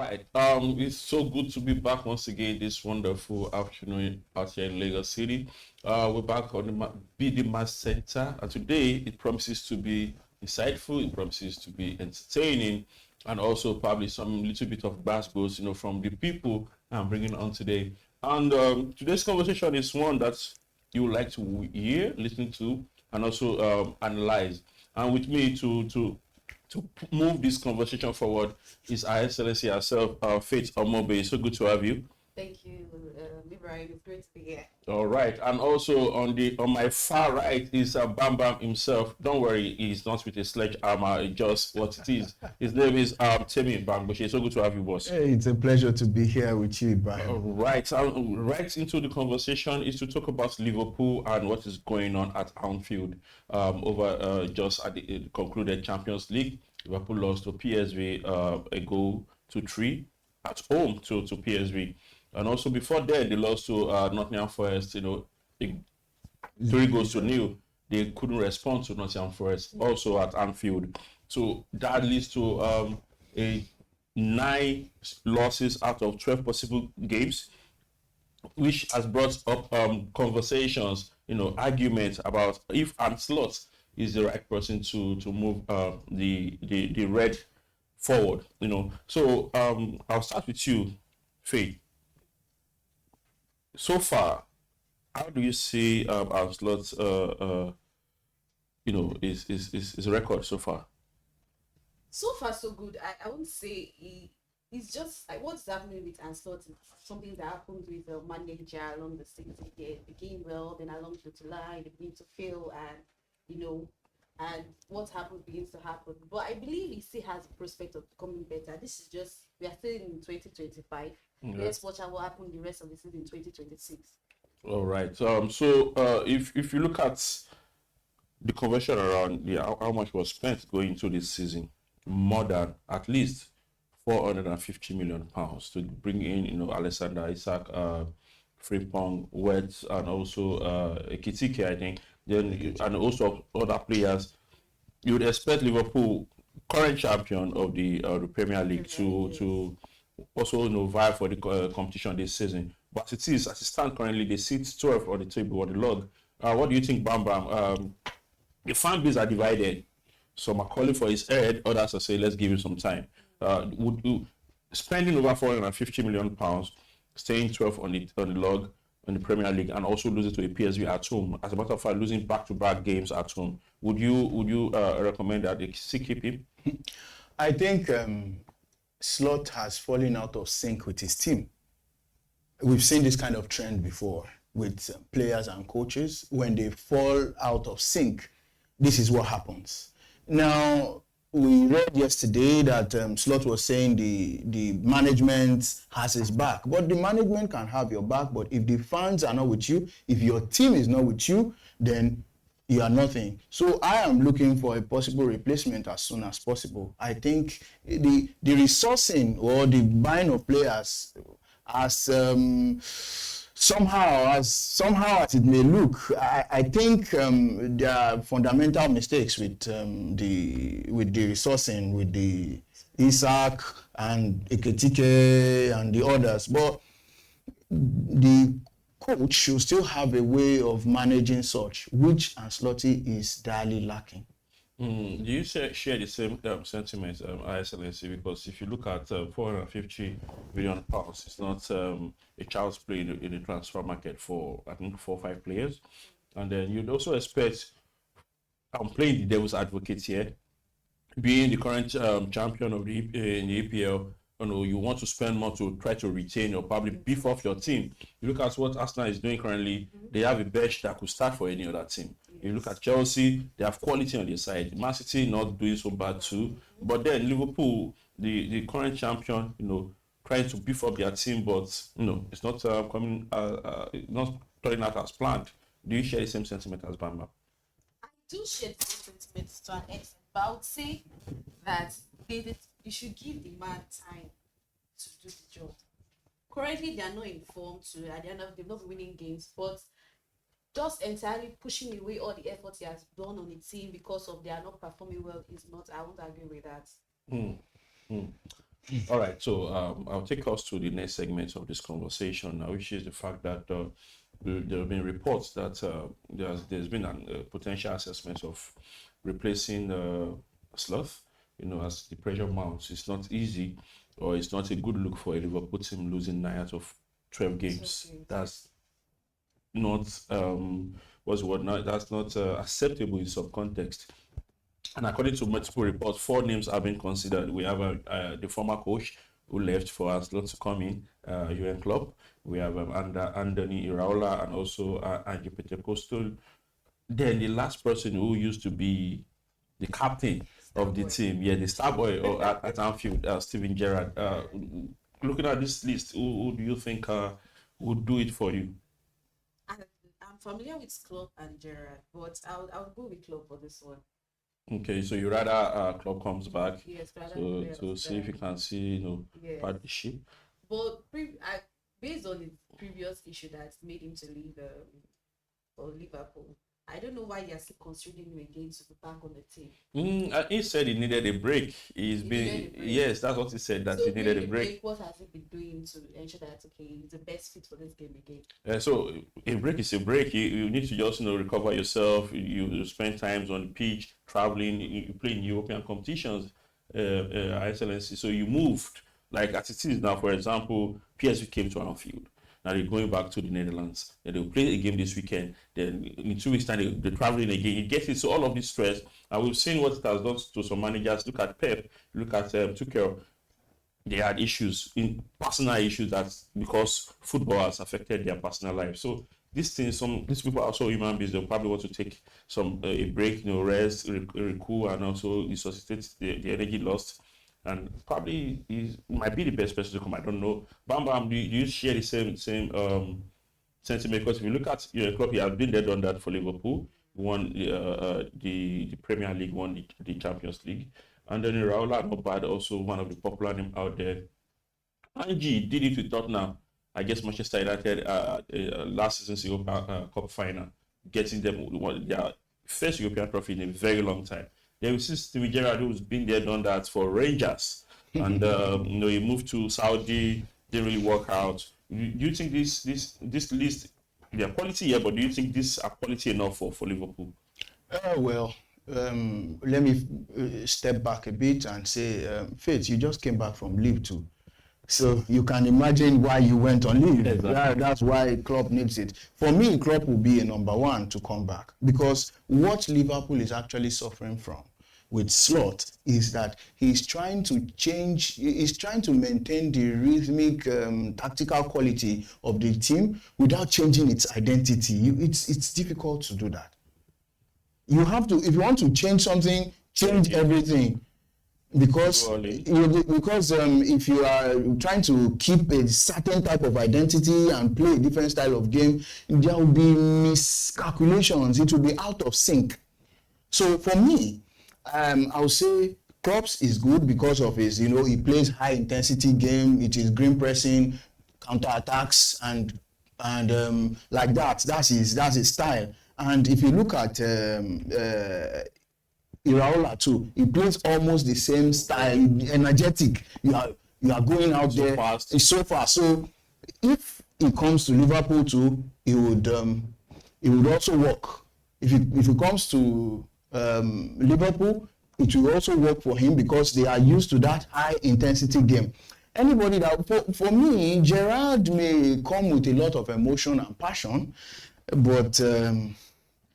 right. It's so good to be back once again this wonderful afternoon out here in Lagos City. We're back on the BD Mass Center, and today it promises to be insightful, it promises to be entertaining, and also probably some little bit of goes, from the people I'm bringing on today. And today's conversation is one that you would like to hear, listen to, and also analyze. And with me to move this conversation forward is Her Excellency herself, Faith Omoboye. So good to have you. Thank you, Ibrahim. It's great to be here. All right, and also on my far right is Bam Bam himself. Don't worry, he's not with a sledgehammer. It's just what it is. His name is Timmy Bamgbose. So good to have you, boss. Hey, it's a pleasure to be here with you, Ibrahim. All right, right into the conversation is to talk about Liverpool and what is going on at Anfield over just at the concluded Champions League. Liverpool lost to PSV a goal to 3 at home to PSV. And also before that, they lost to Nottingham Forest, 3 goals to 0. They couldn't respond to Nottingham Forest, also at Anfield. So that leads to 9 losses out of 12 possible games, which has brought up conversations, arguments about if Slot is the right person to move the red forward. So I'll start with you, Faith. So far, how do you see Slot's his record so far? So far, so good. I won't say it's just like what's happening with Anslot is something that happened with the manager along the season. They begin well, then along the July, they begin to fail, and what happened begins to happen. But I believe he still has a prospect of becoming better. This is just, we are still in 2025. Yeah. Let's watch out what happened the rest of the season in 2026. All right. If you look at the conversion around how much was spent going into this season, more than at least £450 million to bring in, Alexander Isak, Frimpong, Wets, and also Ekitike, I think. Then and also other players. You would expect Liverpool, current champion of the Premier League, to also vie for the competition this season. But as it stands currently, they sit 12th on the table on the log. What do you think, Bam Bam? The fan base are divided. Some are calling for his head, others are saying, let's give him some time. Would you spending over £450 million, staying 12th on the log in the Premier League, and also losing to a PSV at home? As a matter of fact, losing back-to-back games at home. Would you recommend that they still keep him? I think Slot has fallen out of sync with his team. We've seen this kind of trend before with players and coaches. When they fall out of sync, this is what happens. Now, we read yesterday that Slot was saying the management has his back. But the management can have your back, but if the fans are not with you, if your team is not with you, then you are nothing. So I am looking for a possible replacement as soon as possible. I think the resourcing or the buying of players as somehow as it may look, I think there are fundamental mistakes with the resourcing, with the Isak and Ekitike and the others. But the coach should still have a way of managing such, which Ancelotti is direly lacking. Do you share the same sentiment, Excellency? Because if you look at £450 million, it's not a child's play in the transfer market for, I think, 4 or 5 players. And then you'd also expect, I'm playing the devil's advocate here, being the current champion of in the EPL, you want to spend more to try to retain or probably beef off your team. You look at what Arsenal is doing currently, they have a bench that could start for any other team. You look at Chelsea, they have quality on their side. Man City not doing so bad too. But then Liverpool, the current champion, trying to beef up their team, but it's not not turning out as planned. Do you share the same sentiment as Bamba? I do share the same sentiment to an extent, but I would say that you should give the man time to do the job. Currently, they are not informed to, at the end of they've not been winning games, but just entirely pushing away all the effort he has done on the team because of they are not performing well is not, I won't agree with that. All right, so I'll take us to the next segment of this conversation now, which is the fact that there have been reports that there's been a potential assessment of replacing Sloth. As the pressure mounts, it's not easy, or it's not a good look for a Liverpool team losing 9 out of 12 games. That's not what's the word now? That's not acceptable in some context. And according to multiple reports, 4 names have been considered. We have the former coach who left for Arsenal to come in, Jürgen Klopp. We have Anthony Iraola and also Ange Postecoglou. Then the last person who used to be the captain of the team, the star boy at Anfield, Steven Gerrard. Looking at this list, who do you think would do it for you? I'm familiar with Klopp and Gerrard, but I'll go with Klopp for this one. Okay, so you rather Klopp comes back, yes, to see if you can see, part the ship. But based on his previous issue that made him to leave for Liverpool, I don't know why you're still considering him again to be back on the team. He said he needed a break. Yes, that's what he said, that he needed a break. What has he been doing to ensure that he's the best fit for this game again? So a break is a break. You need to just recover yourself. You spend times on the pitch, traveling. You play in European competitions, excellency. So you moved, like as it is now. For example, PSV came to Anfield. Now they're going back to the Netherlands. Then they'll play a game this weekend. Then in 2 weeks' time, they're traveling again. You get into all of this stress. And we've seen what it has done to some managers. Look at Pep. Look at Tuchel. They had issues, personal issues, that's because football has affected their personal life. So these people are also human beings. They'll probably want to take a break, rest, recoup, and also resuscitate the energy lost. And probably he might be the best person to come. I don't know. Bam, do you share the same sentiment? Because if you look at your club, he has been there, done that for Liverpool. Won the Premier League, won the Champions League. And then Iraola, not bad, also one of the popular names out there. Angie did it with Tottenham. I guess Manchester United last season's Europa Cup final, getting them their first European trophy in a very long time. Then we see Steven Gerrard, who's been there, done that for Rangers. And, he moved to Saudi, didn't really work out. Do you think this list, they are quality here, but do you think this are quality enough for Liverpool? Let me step back a bit and say, Faith, you just came back from leave too. So you can imagine why you went on leave. Exactly. That's why Klopp needs it. For me, Klopp will be a number 1 to come back, because what Liverpool is actually suffering from with Slot is that he's trying to maintain the rhythmic, tactical quality of the team without changing its identity. It's difficult to do that. You have to, if you want to change something, change everything. Because if you are trying to keep a certain type of identity and play a different style of game, there will be miscalculations. It will be out of sync. So for me, I would say Klopp is good because of his, he plays high intensity game. It is green pressing, counter attacks, and like that. That's his style. And if you look at Iraola too, he plays almost the same style, energetic. You are going out so there fast. It's so fast. So if it comes to Liverpool too, it would also work. If it comes to Liverpool, it will also work for him because they are used to that high intensity game. Anybody that for me, Gerrard may come with a lot of emotion and passion, but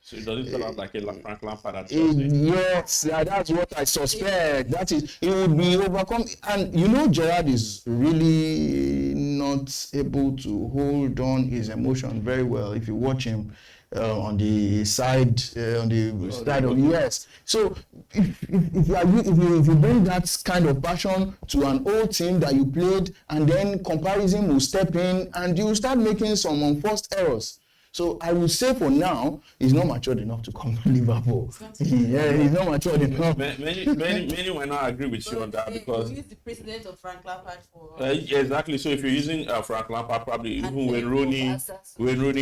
so it doesn't sound like a Frank Lampard at yes, that's what I suspect. That is, it would be overcome. And Gerrard is really not able to hold on his emotion very well. If you watch him on the side, yes. So if you bring that kind of passion to an old team that you played, and then comparison will step in, and you start making some unforced errors. So I would say for now, he's not matured enough to come to Liverpool. Yeah, he's not matured enough. Many might not agree with you on that because you use the president of Frank Lampard for yeah, exactly. So if you're using Frank Lampard, probably even when Rooney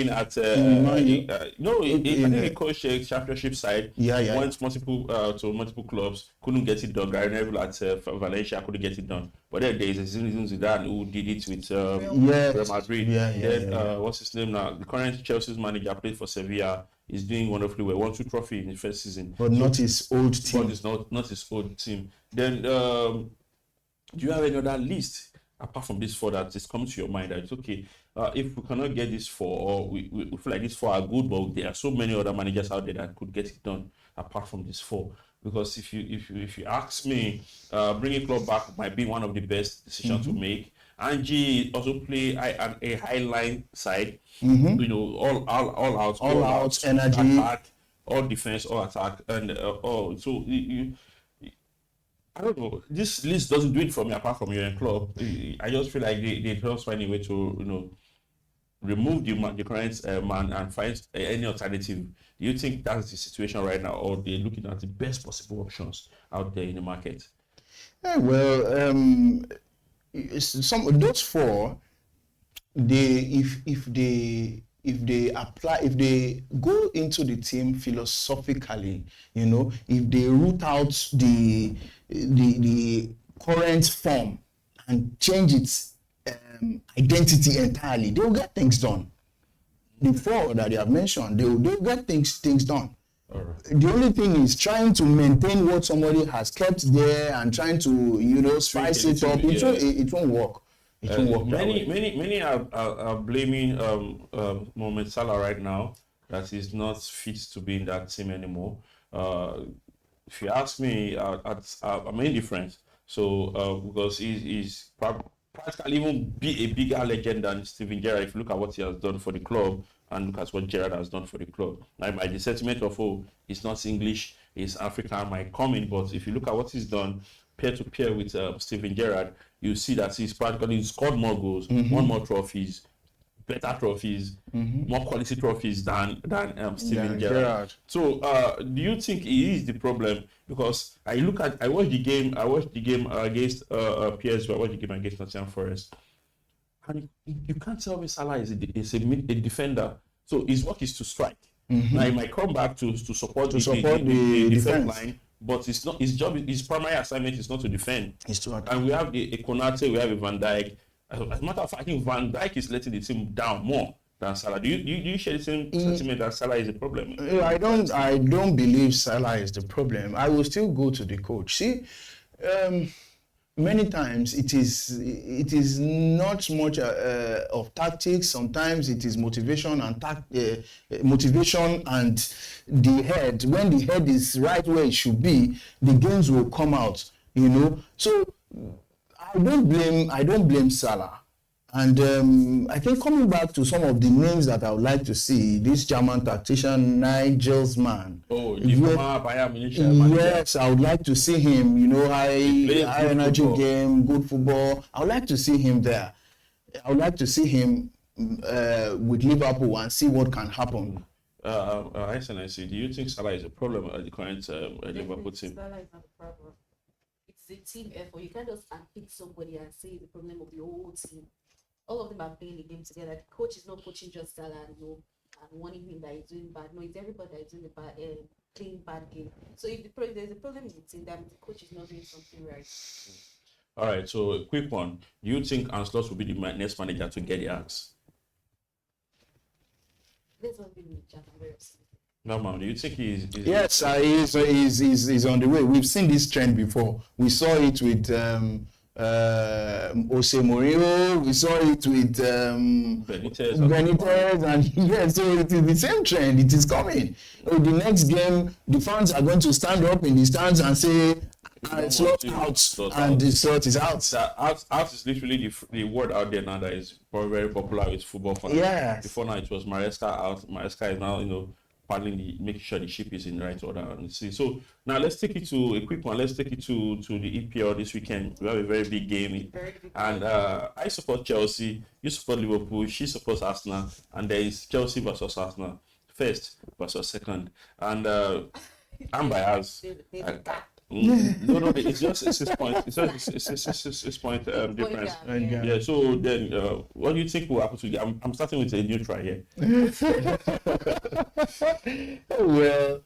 at I think he coached a championship side. Went multiple to multiple clubs, couldn't get it done. Gary Neville at Valencia couldn't get it done. But then there is a Zinedine Zidane who did it with Real Madrid. What's his name now? The current Chelsea's manager played for Sevilla. He's doing wonderfully well. Won 2 trophies in the first season, but not his old team. But it's not his old team. Then do you have any other list apart from this 4 that is coming to your mind that it's okay? If we cannot get this 4, or we feel like these 4 are good, but there are so many other managers out there that could get it done apart from this 4. Because if you ask me, bringing Klopp back might be one of the best decisions to make. Angie also play a high line side, you know, all out energy, attack, all defense, all attack, and so you I don't know. This list doesn't do it for me apart from Jürgen Klopp. I just feel like they just find a way to remove the current man and find any alternative. Do you think that's the situation right now, or they're looking at the best possible options out there in the market? Yeah, well, some of those 4, if they go into the team philosophically, if they root out the current form and change its identity entirely, they will get things done. The 4 that they have mentioned, they will get things done. Right. The only thing is trying to maintain what somebody has kept there and trying to spice it up. It won't work. It won't work. Many are blaming Mohamed Salah right now that he's not fit to be in that team anymore. If you ask me, I'm indifferent. So because he's practically even be a bigger legend than Steven Gerrard. If you look at what he has done for the club and look at what Gerrard has done for the club, the sentiment of he's not English, he's African might come in, but if you look at what he's done pair to pair with Steven Gerrard, you see that he's practically scored more goals, won more trophies, better trophies, more quality trophies than Steven Gerrard. So do you think he is the problem? Because I watched the game against PSV, I watched the game against Nottingham Forest, and you can't tell me Salah is a defender. So his work is to strike. Now he might come back to support the defense line, but it's not his job. His primary assignment is not to defend. It's to attack. And we have a Konate, we have a Van Dijk. As a matter of fact, I think Van Dijk is letting the team down more than Salah. Do you share the same sentiment that Salah is a problem? I don't believe Salah is the problem. I will still go to the coach. See, many times it is not much of tactics. Sometimes it is motivation and motivation and the head. When the head is right where it should be, the games will come out. So I don't blame Salah. And I think coming back to some of the names that I would like to see, this German tactician Nagelsmann. Oh, the former Bayern Munich manager. Yes, I would like to see him. High energy football. Game, good football. I would like to see him there. I would like to see him with Liverpool and see what can happen. SNIC, do you think Salah is a problem at the current Liverpool team? Salah is not a problem. It's a team effort. You can't just pick somebody and say the problem of the whole team. All of them are playing the game together. The coach is not coaching just Salah and warning him that he's doing bad. No, it's everybody that is doing the playing bad game. So if there's a problem in the team, that the coach is not doing something right. All right, so a quick one. Do you think Arne Slot will be the next manager to get the axe? Let's not be Jack. I'm very upset. No, ma'am. Do you think he's Yes, he's on the way. We've seen this trend before. We saw it with Jose Mourinho. We saw it with Benitez, and so it is the same trend. It is coming. So the next game, the fans are going to stand up in the stands and say, "Slot out," and the Slot is out. Out is literally the word out there now that is very, very popular with football fans. Yes. Before now, it was Maresca out. Maresca is now making sure the ship is in the right order. And see. So now let's take it to a quick one. Let's take it to the EPL this weekend. We have a very big game, and I support Chelsea. You support Liverpool. She supports Arsenal, and there is Chelsea versus Arsenal, first versus second, and I'm biased. No, it's just 6 points. It's 6 point difference. Yeah. So then, what do you think will happen to you? I'm starting with a neutral here. Well,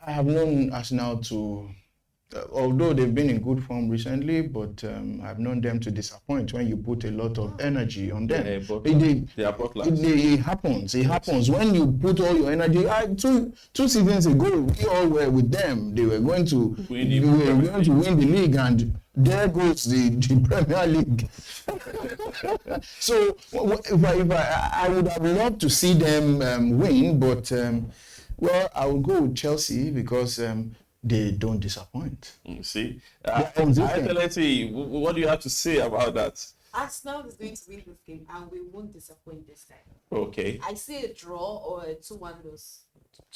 I have known Arsenal to, although they've been in good form recently, but I've known them to disappoint when you put a lot of energy on them. Yeah, but they are butlers. It happens. It happens when you put all your energy. Two seasons ago, we all were with them. They were going to win the league, and there goes the Premier League. So if I would have loved to see them win, but well, I will go with Chelsea because they don't disappoint. See, Excellency, what do you have to say about that? Arsenal is going to win this game, and we won't disappoint this time. Okay. I say a draw or a 2-1 loss.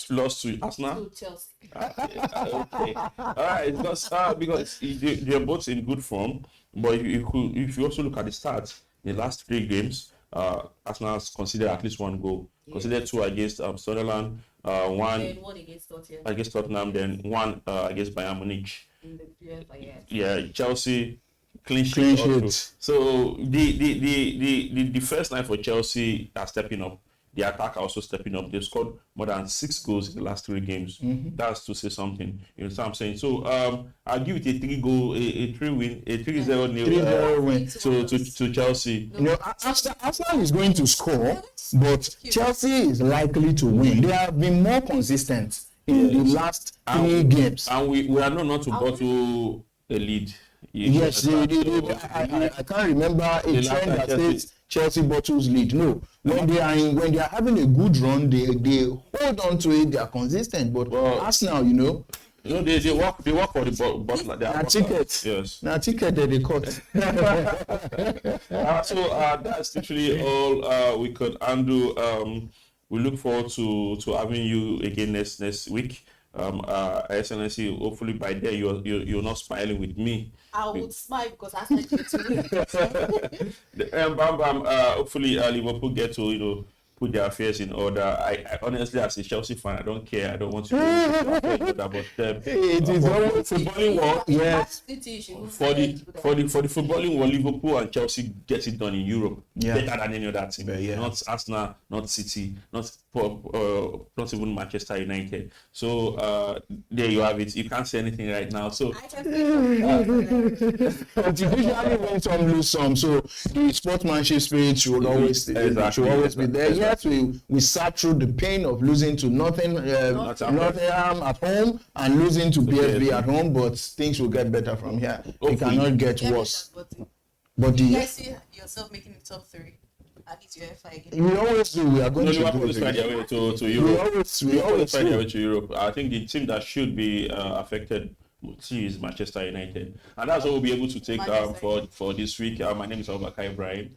Lost to Arsenal? To Chelsea. Okay. All right. Because they're both in good form, but if you also look at the stats, the last 3 games, Arsenal has conceded at least 1 goal. Yeah. Conceded 2 against Sunderland, 1 against Tottenham, then 1 against Bayern Munich. In the UEFA, yeah. Chelsea clean sheet. So the first line for Chelsea are stepping up. The attack are also stepping up. They've scored more than 6 goals in the last 3 games. Mm-hmm. That's to say something. You know what I'm saying? So I'll give it a 3-0 win to Chelsea. You know, Arsenal is going to score, but Chelsea is likely to win. They have been more consistent in the last 3 games. And we are not to bottle a lead. Yes, I can't remember a trend that says Chelsea bottles lead. No, when they are having a good run, they hold on to it. They are consistent. But Arsenal, they work for the bottle. They are ticket. Yes. Now ticket they cut. So that's literally all we could undo. We look forward to having you again next week. Excellency, hopefully by then you're not smiling with me. I would smile because I said it to me. Hopefully Liverpool get to put their affairs in order. I honestly, as a Chelsea fan, I don't care. I don't want to do that. But it is always footballing world. Yes. For the footballing world, Liverpool and Chelsea get it done in Europe better than any other team. Yeah. Not Arsenal, not City, not even Manchester United. So there you have it. You can't say anything right now. So I can say but you usually win some, lose some. So the sportsmanship spirit should always be there. Yes, we sat through the pain of losing to Nottingham at home and losing to PSV at home, but things will get better from here. It cannot get worse. But you guys see yourself making the top 3. At least UEFA again. We always do. We are going to find their way to Europe. We always find their way to Europe. I think the team that should be affected is Manchester United, and that's what we'll be able to take for this week. My name is Ibrahim Abubakar.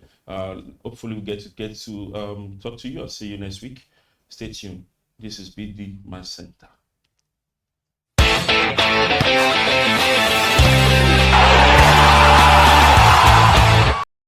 Hopefully we get to talk to you. I'll see you next week. Stay tuned. This is BD Man Center.